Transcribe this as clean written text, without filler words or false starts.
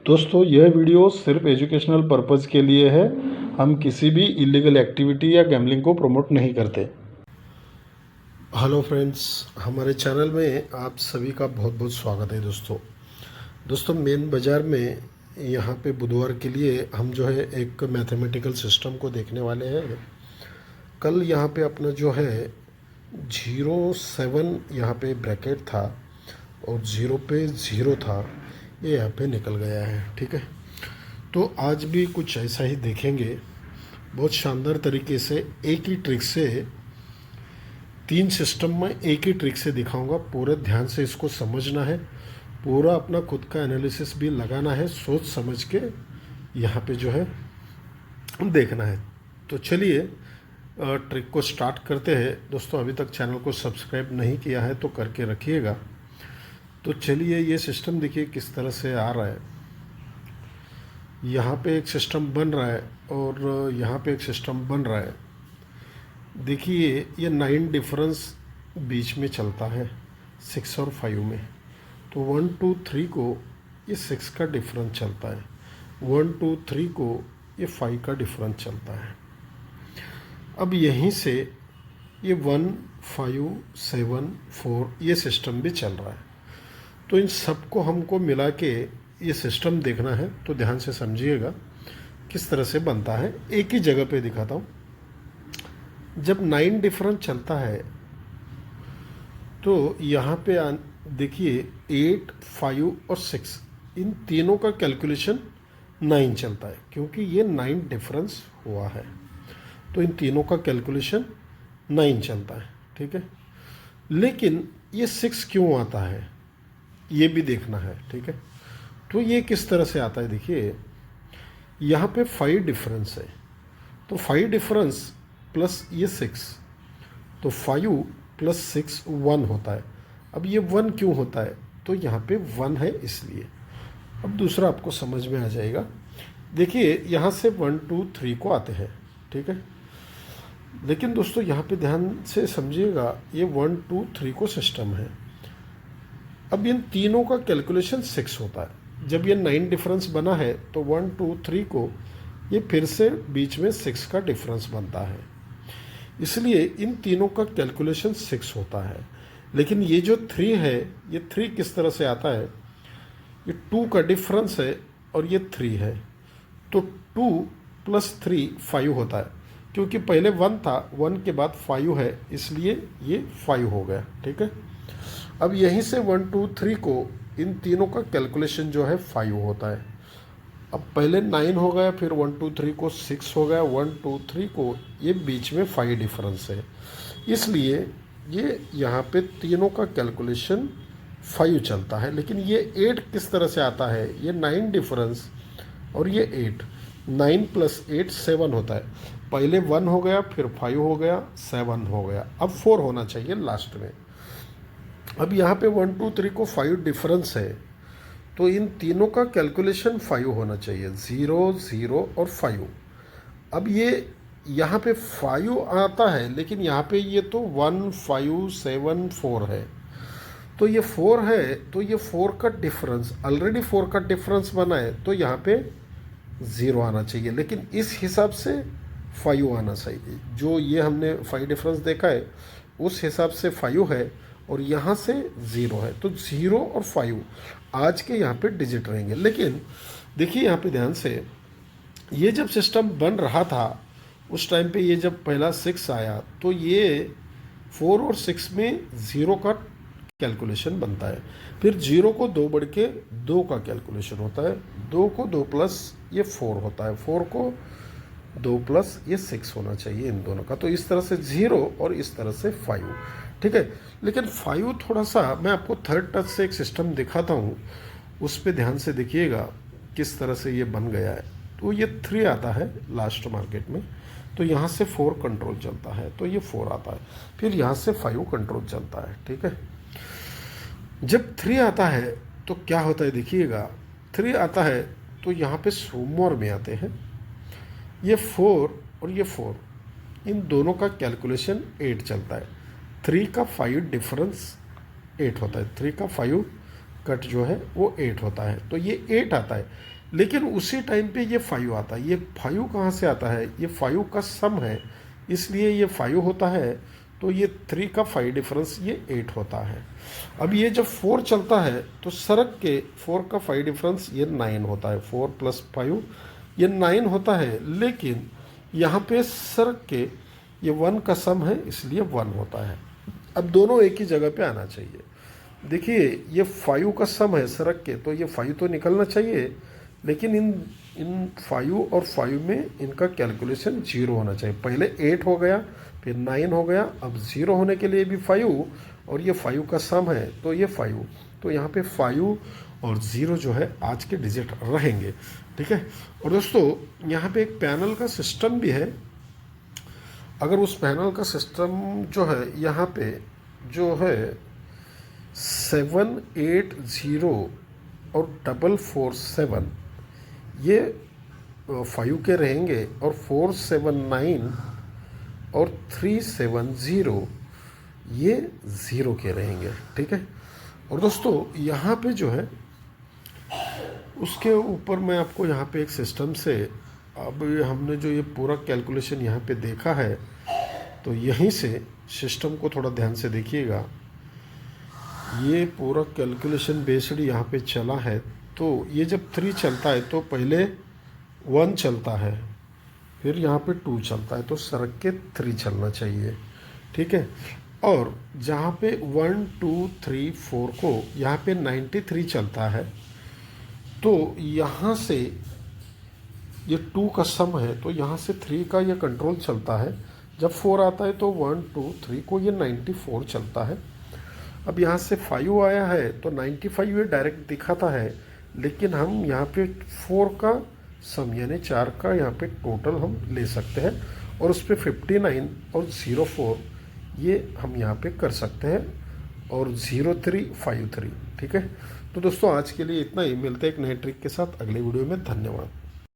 दोस्तों यह वीडियो सिर्फ एजुकेशनल पर्पज़ के लिए है। हम किसी भी इलीगल एक्टिविटी या गैम्बलिंग को प्रमोट नहीं करते। हेलो फ्रेंड्स, हमारे चैनल में आप सभी का बहुत बहुत स्वागत है। दोस्तों मेन बाज़ार में यहाँ पे बुधवार के लिए हम जो है एक मैथमेटिकल सिस्टम को देखने वाले हैं। कल यहाँ पे अपना जो है 07 यहाँ पे ब्रैकेट था और 0 पे 0 था, ये यहाँ पे निकल गया है। ठीक है, तो आज भी कुछ ऐसा ही देखेंगे। बहुत शानदार तरीके से एक ही ट्रिक से 3 सिस्टम में एक ही ट्रिक से दिखाऊंगा। पूरे ध्यान से इसको समझना है, पूरा अपना खुद का एनालिसिस भी लगाना है, सोच समझ के यहाँ पे जो है देखना है। तो चलिए ट्रिक को स्टार्ट करते हैं। दोस्तों अभी तक चैनल को सब्सक्राइब नहीं किया है तो करके रखिएगा। तो चलिए ये सिस्टम देखिए किस तरह से आ रहा है। यहाँ पे एक सिस्टम बन रहा है और यहाँ पे एक सिस्टम बन रहा है। देखिए ये 9 डिफरेंस बीच में चलता है 6 और 5 में। तो 1 2 3 को ये 6 का डिफरेंस चलता है, 1 2 3 को ये 5 का डिफरेंस चलता है। अब यहीं से ये 1 5 7 4 ये सिस्टम भी चल रहा है। तो इन सबको हमको मिला के ये सिस्टम देखना है। तो ध्यान से समझिएगा किस तरह से बनता है। एक ही जगह पे दिखाता हूँ। जब 9 डिफरेंस चलता है तो यहाँ पे देखिए 8 5 और 6 इन तीनों का कैलकुलेशन 9 चलता है, क्योंकि ये 9 डिफरेंस हुआ है। तो इन तीनों का कैलकुलेशन 9 चलता है। ठीक है, लेकिन ये 6 क्यों आता है ये भी देखना है। ठीक है, तो ये किस तरह से आता है। देखिए यहाँ पे 5 डिफरेंस है, तो 5 डिफरेंस प्लस ये 6, तो 5 प्लस 6 1 होता है। अब ये 1 क्यों होता है, तो यहाँ पे 1 है इसलिए। अब दूसरा आपको समझ में आ जाएगा। देखिए यहाँ से 1 2 3 को आते हैं। ठीक है, लेकिन दोस्तों यहाँ पे ध्यान से समझिएगा, ये 1 2 3 को सिस्टम है। अब इन तीनों का कैलकुलेशन 6 होता है। जब ये 9 डिफरेंस बना है तो 1 2 3 को ये फिर से बीच में 6 का डिफरेंस बनता है, इसलिए इन तीनों का कैलकुलेशन 6 होता है। लेकिन ये जो 3 है, ये 3 किस तरह से आता है, ये 2 का डिफरेंस है और ये 3 है। तो 2 प्लस 3 5 होता है, क्योंकि पहले 1 था, 1 के बाद 5 है, इसलिए ये 5 हो गया। ठीक है, अब यहीं से 1 2 3 को इन तीनों का कैलकुलेशन जो है 5 होता है। अब पहले 9 हो गया, फिर 1 2 3 को 6 हो गया, 1 2 3 को ये बीच में 5 डिफरेंस है, इसलिए ये यहाँ पे तीनों का कैलकुलेशन 5 चलता है। लेकिन ये 8 किस तरह से आता है, ये 9 डिफरेंस और ये 8, 9 प्लस 8 7 होता है। पहले 1 हो गया, फिर 5 हो गया, 7 हो गया, अब 4 होना चाहिए लास्ट में। अब यहाँ पे 1 2 3 को 5 डिफरेंस है, तो इन तीनों का कैलकुलेशन 5 होना चाहिए, 0 0 और 5। अब ये यहाँ पे 5 आता है, लेकिन यहाँ पे ये तो 1 5 7 4 है, तो ये 4 है, तो ये 4 का डिफरेंस ऑलरेडी 4 का डिफरेंस बना है, तो यहाँ पे 0 आना चाहिए। लेकिन इस हिसाब से 5 आना चाहिए। जो ये हमने 5 डिफरेंस देखा है उस हिसाब से 5 है और यहाँ से 0 है, तो 0 और 5 आज के यहाँ पे डिजिट रहेंगे। लेकिन देखिए यहाँ पे ध्यान से, ये जब सिस्टम बन रहा था उस टाइम पे ये जब पहला 6 आया, तो ये 4 और 6 में 0 का कैलकुलेशन बनता है। फिर 0 को 2 बढ़ के 2 का कैलकुलेशन होता है, 2 को 2 प्लस ये 4 होता है, 4 को 2 प्लस ये 6 होना चाहिए इन दोनों का। तो इस तरह से 0 और इस तरह से 5। ठीक है, लेकिन 5 थोड़ा सा मैं आपको थर्ड टच से एक सिस्टम दिखाता हूँ, उस पर ध्यान से देखिएगा किस तरह से ये बन गया है। तो ये 3 आता है लास्ट मार्केट में, तो यहाँ से 4 कंट्रोल चलता है, तो ये 4 आता है, फिर यहाँ से 5 कंट्रोल चलता है। ठीक है, जब 3 आता है तो क्या होता है देखिएगा, 3 आता है तो यहाँ पे सोमवार में आते हैं, ये 4 और ये 4 इन दोनों का कैलकुलेशन 8 चलता है। 3 का 5 डिफरेंस 8 होता है, 3 का 5 कट जो है वो 8 होता है, तो ये 8 आता है। लेकिन उसी टाइम पे ये 5 आता है। ये 5 कहाँ से आता है? ये 5 का सम है, इसलिए ये 5 होता है। तो ये 3 का 5 डिफरेंस ये 8 होता है। अब ये जब 4 चलता है तो सरक के 4 का 5 डिफरेंस ये 9 होता है। 4 + 5 ये 9 होता है, लेकिन यहाँ पे सरक के ये 1 का सम है, इसलिए 1 होता है। अब दोनों एक ही जगह पे आना चाहिए। देखिए ये 5 का सम है सरक के, तो ये 5 तो निकलना चाहिए, लेकिन इन 5 और 5 में इनका कैलकुलेशन 0 होना चाहिए। पहले 8 हो गया, फिर 9 हो गया, अब 0 होने के लिए भी 5, और ये 5 का सम है तो ये 5। तो यहाँ पे 5 और 0 जो है आज के डिजिट रहेंगे, ठीक है। और दोस्तों यहाँ पे एक पैनल का सिस्टम भी है। अगर उस पैनल का सिस्टम जो है यहाँ पे जो है 780 और 447 ये 5 के रहेंगे, और 479 और 370 ये 0 के रहेंगे, ठीक है। और दोस्तों यहाँ पे जो है उसके ऊपर मैं आपको यहाँ पे एक सिस्टम से, अब हमने जो ये पूरा कैलकुलेशन यहाँ पे देखा है, तो यहीं से सिस्टम को थोड़ा ध्यान से देखिएगा। ये पूरा कैलकुलेशन बेस्ड यहाँ पे चला है। तो ये जब 3 चलता है तो पहले 1 चलता है, फिर यहाँ पे 2 चलता है, तो सरक के 3 चलना चाहिए, ठीक है। और जहाँ पे 1 2 3 4 को यहाँ पे 93 चलता है, तो यहाँ से ये 2 का सम है, तो यहाँ से 3 का ये कंट्रोल चलता है। जब 4 आता है तो 1 2 3 को ये 94 चलता है। अब यहाँ से 5 आया है तो 95 ये डायरेक्ट दिखाता है, लेकिन हम यहाँ पे 4 का सम यानी 4 का यहाँ पे टोटल हम ले सकते हैं, और उस पर 59 और 04 ये हम यहाँ पे कर सकते हैं, और 0353, ठीक है। तो दोस्तों आज के लिए इतना ही। मिलते हैं एक नए ट्रिक के साथ अगले वीडियो में। धन्यवाद।